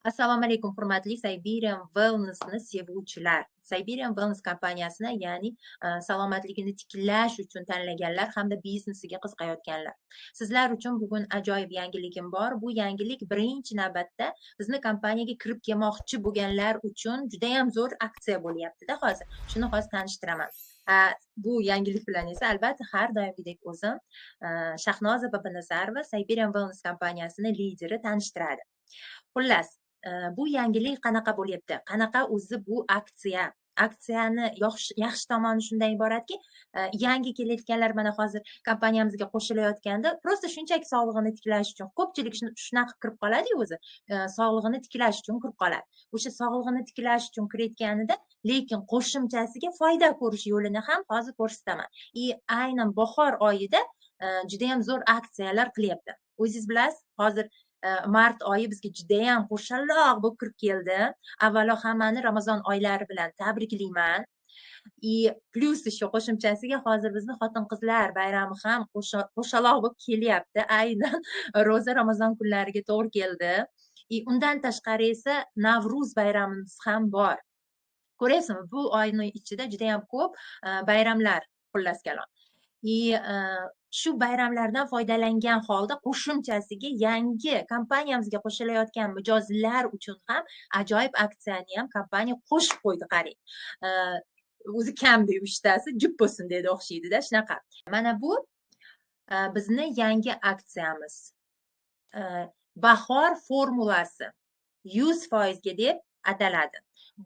Assalomu alaykum, hurmatli Siberian Wellness'ni sevuvchilar. Siberian Wellness kompaniyasini, ya'ni salomatligini tiklash uchun tanlaganlar hamda biznesiga qiziqayotganlar. Sizlar uchun bugun ajoyib yangiligim bor. Bu yangilik birinchi navbatda bizni kompaniyaga kirib kelmoqchi bo'lganlar uchun juda ham zo'r aksiya bo'lyapti-da hozir. Shuni hozir tanishtiraman. Bu yangilik bilan esa albatta har doimgidek o'zim Shahnoza Bobolazarova Siberian Wellness kompaniyasini lideri tanishtiradi. Xullas, bu yangilik qanaqa bo'lyapti? Qanaqa o'zi bu aksiya? Aksiyani yaxshi tomoni shundan iboratki, yangi kelayotganlar mana hozir kompaniyamizga qo'shilayotganda prosta shunchaki sog'lig'ini tiklash uchun ko'pchilik shunaqa kirib qoladi-yu o'zi, sog'lig'ini tiklash uchun kirib qoladi. O'sha sog'lig'ini tiklash uchun kirayotganida, lekin qo'shimchasiga foyda ko'rish yo'lini ham hozir ko'rsataman. Aynan bahor oyida juda ham zo'r aksiyalar qilyapti. O'zingiz bilasiz, hozir mart oyi bizga judayam qo'shaloq bo'lib kirib keldi. Avvalo hammani Ramazon oylari bilan tabriklayman. Plus еще qo'shimchasiga hozir bizni xotin-qizlar bayrami ham qo'shaloq bo'lib kelyapti. Aynan ro'za Ramazon kunlariga to'g'ri keldi. Undan tashqari esa Navruz bayramimiz ham bor. Ko'ryapsizmi, bu oyning ichida juda ham ko'p bayramlar xullas kalom. Shu bayramlardan foydalangan holda qo'shimchasiga yangi kompaniyamizga qo'shilayotgan mijozlar uchun ham ajoyib aksiyani ham kompaniya qo'shib qo'ydi, qarang. O'zi kamda 3 tasi jup bo'lsin dedi o'xshaydi-da, shunaqa. Mana bu bizni yangi aksiyamiz. Bahor formulasi 100% ga deb ataladi.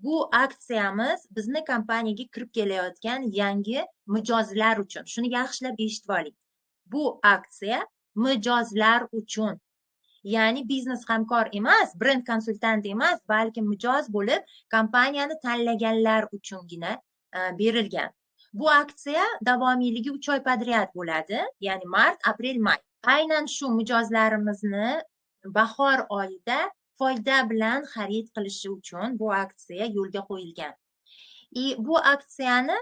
Bu aksiyamiz bizni kompaniyaga kirib kelayotgan yangi mijozlar uchun. Shuni yaxshilab eshitib oling. Bu aksiya mijozlar uchun. Ya'ni biznes hamkor emas, brend konsultant emas, balki mijoz bo'lib kompaniyani tanlaganlar uchungina berilgan. Bu aksiya davomiyligi 3 oy podryad bo'ladi, ya'ni mart, aprel, may. Aynan shu mijozlarimizni bahor oyida foyda bilan xarid qilishi uchun bu aksiya yo'lga qo'yilgan. Bu aksiyani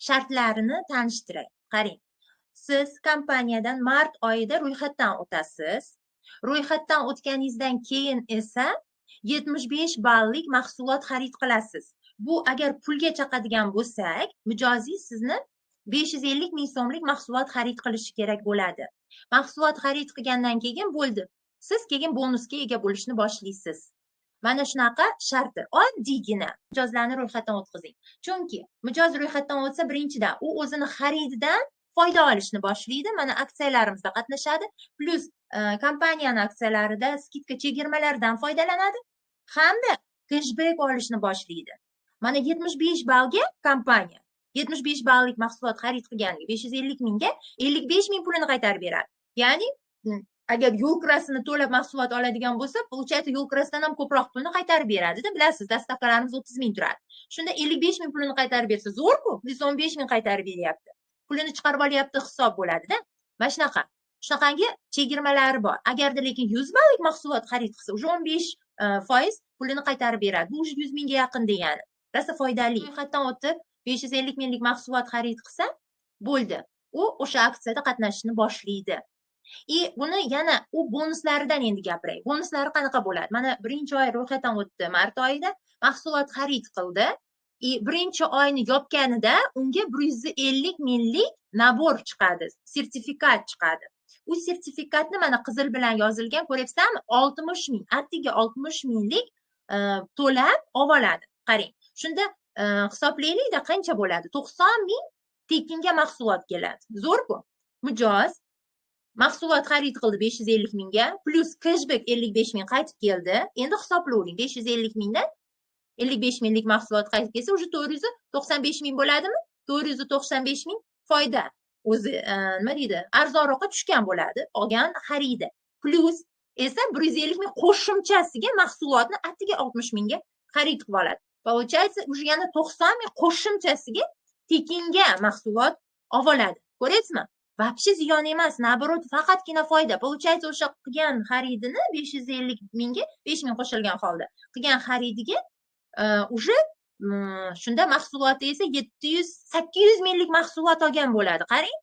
shartlarini tanishtiray. Qarang. Siz kompaniyadan mart oyida ro'yxatdan o'tasiz. Ro'yxatdan o'tganingizdan keyin esa 75 ballik mahsulot xarid qilasiz. Bu agar pulga chaqadigan bo'lsak, mijozingiz sizni 550 ming so'mlik mahsulot xarid qilishi kerak bo'ladi. Mahsulot xarid qilgandan keyin bo'ldi. Siz keyin bonusga ega bo'lishni boshlaysiz. Mana shunaqa sharti. Oddiygina mijozlarni ro'yxatdan o'tkazing. Chunki mijoz ro'yxatdan o'tsa, birinchidan u o'zini xarididan foyda olishni boshlaydi. Mana aksiyalarimizda qatnashadi. Plus kompaniyani aksiyalarida skidka chegirmalardan foydalanadi hamda cashback olishni boshlaydi. Mana 75 ballga kompaniya 75 ballik mahsulot xarid qilganiga 550 mingga 55 ming pulini qaytarib beradi. Ya'ni agar yo'l kirasini to'lab mahsulot oladigan bo'lsa, получается yo'l kirasidan ham ko'proq pulni qaytarib beradi-da. Bilasiz, dastavkalarimiz 30 ming turadi. Shunda 55 ming pulini qaytarib bersa, zo'r-ku. 115 ming qaytarib beryapti. Pulini chiqarib olyapti hisob bo'ladi-da. Mana shunaqa. Shunaqangi chegirmalari bor. Agarda lekin 100 ballik mahsulot xarid qilsa, уже 15% pulini qaytarib beradi. Bu 100 mingga yaqin degani. Rosa foydali. Ro'yxatdan o'tib 550 minglik mahsulot xarid qilsa, bo'ldi. U o'sha aksiyada qatnashishni boshlaydi. Buni yana u bonuslaridan endi gapiray. Bonuslari qanaqa bo'ladi? Mana birinchi oy ro'yxatdan o'tdi, mart oyida mahsulot xarid qildi. Birinchi oyni yopganida unga 150 minglik nabor chiqadi, sertifikat chiqadi. U sertifikatni mana qizil bilan yozilgan, ko'ryapsizmi? 60 ming, attiga 60 minglik to'lab oladi. Qarang. Shunda hisoblaylik-da qancha bo'ladi? 90 ming tekinga mahsulot keladi. Zo'r-ku. Mijoz mahsulot xarid qildi 550 mingga, plus cashback 55 ming qaytib keldi. Endi hisoblayvering. 550 mingdan 55 minglik mahsulot qaytib kelsa, уже 495 ming bo'ladimi? 495 ming foyda. O'zi nima deydi? Arzonroqqa tushgan bo'ladi, olgan xaridi. Plus esa 150 ming qo'shimchasiga mahsulotni attiga 60 mingga xarid qilib oladi. Получается, уже yana 90 ming qo'shimchasiga tekinga mahsulot oladi. Ko'ryapsizmi? Вообще ziyon emas, naborot faqatgina foyda. Получается, o'sha qilgan xaridini 550 mingga 5 ming qo'shilgan holda qilgan xaridiga уже shunda mahsuloti esa 700-800 minglik mahsulot olgan bo'ladi. Qarang,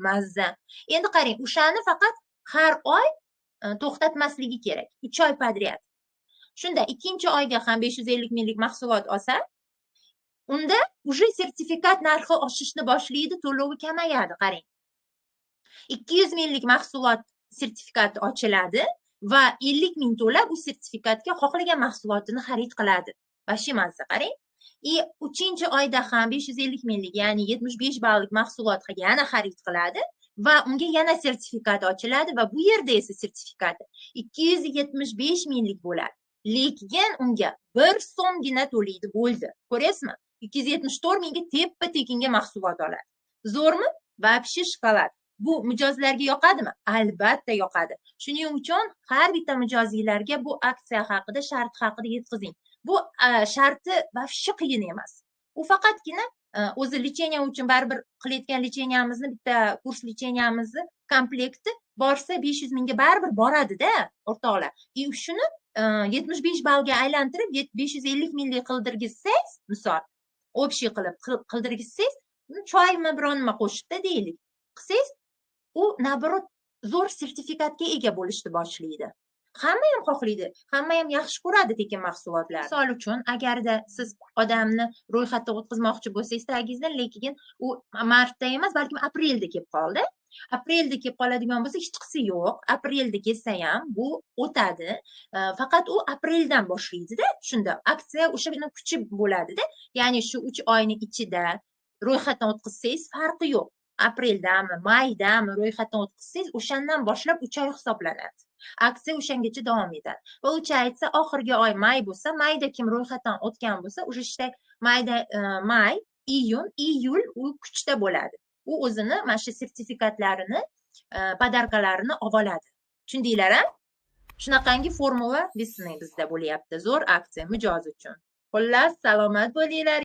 mazza. Endi qarang, o'shani faqat har oy to'xtatmasligi kerak. 3 oy podryad. Shunda ikkinchi oyga ham 550 minglik mahsulot olsa, unda уже sertifikat narxi oshishni boshlaydi, to'lovi kamayadi. Qarang, 200 minglik mahsulot sertifikati ochiladi va 50 ming to'lab u sertifikatga xohlagan mahsulotini xarid qiladi. Vashi mazza, qarang. 3-chi oyda ham 550 minglik, ya'ni 75 ballik mahsulotga yana xarid qiladi va unga yana sertifikat ochiladi va bu yerda esa sertifikati 275 minglik bo'ladi. Lekin unga 1 so'mgina to'laydi, bo'ldi. Ko'ryapsizmi? 274 mingga teppa-tekinga mahsulot oladi. Zo'rmi? Vobshe shokolad. Bu mijozlarga yoqadimi? Albatta yoqadi. Shuning uchun har bitta mijozlarga bu aksiya haqida, shart haqida yetkazing. Bu sharti vobshe qiyin emas. U faqatgina o'zi lecheniya uchun baribir qilayotgan lecheniyamizni, bitta kurs lecheniyamizni komplekti borsa 500 mingga baribir boradi-da, o'rtoqlar. Shuni 75 ballga aylantirib 550 minglik qildirgizsangiz, misol, общий qilib qildirgizsangiz, choymi biron nima qo'shibda deylik, qilsangiz, u naborot zo'r sertifikatga ega bo'lishni boshlaydi. Hamma ham xohlaydi, hamma ham yaxshi ko'radi tekin mahsulotlarni. Misol uchun, agarda siz odamni ro'yxatga o'tkazmoqchi bo'lsangiz tagingizdan, lekin u martda emas, balkim aprelda kelib qoldi. Aprelda kelib qoladigan bo'lsa, hech qisi yo'q. Aprelda kelsa ham bu o'tadi. Faqat u apreldan boshlaydi-da. Shunda aksiya o'sha kuchi bo'ladi-da. Ya'ni shu 3 oyning ichida ro'yxatdan o'tkazsangiz farqi yo'q. Apreldami, maydami ro'yxatdan o'tkazsangiz, o'shandan boshlab 3 oy hisoblanadi. Aksiya o'shangacha davom etadi. Va 3 oy aytsa, oxirgi oy may bo'lsa, mayda kim ro'yxatdan o'tgan bo'lsa, o'sha ishda mayda may, iyun, iyul u kuchda bo'ladi. U o'zini mana shu sertifikatlarini, podarkalarini oladi. Tushundinglar-a? Shunaqangi formula bizda bo'lyapti. Zo'r aksiya mijoz uchun. Xullas, salomat bo'linglar.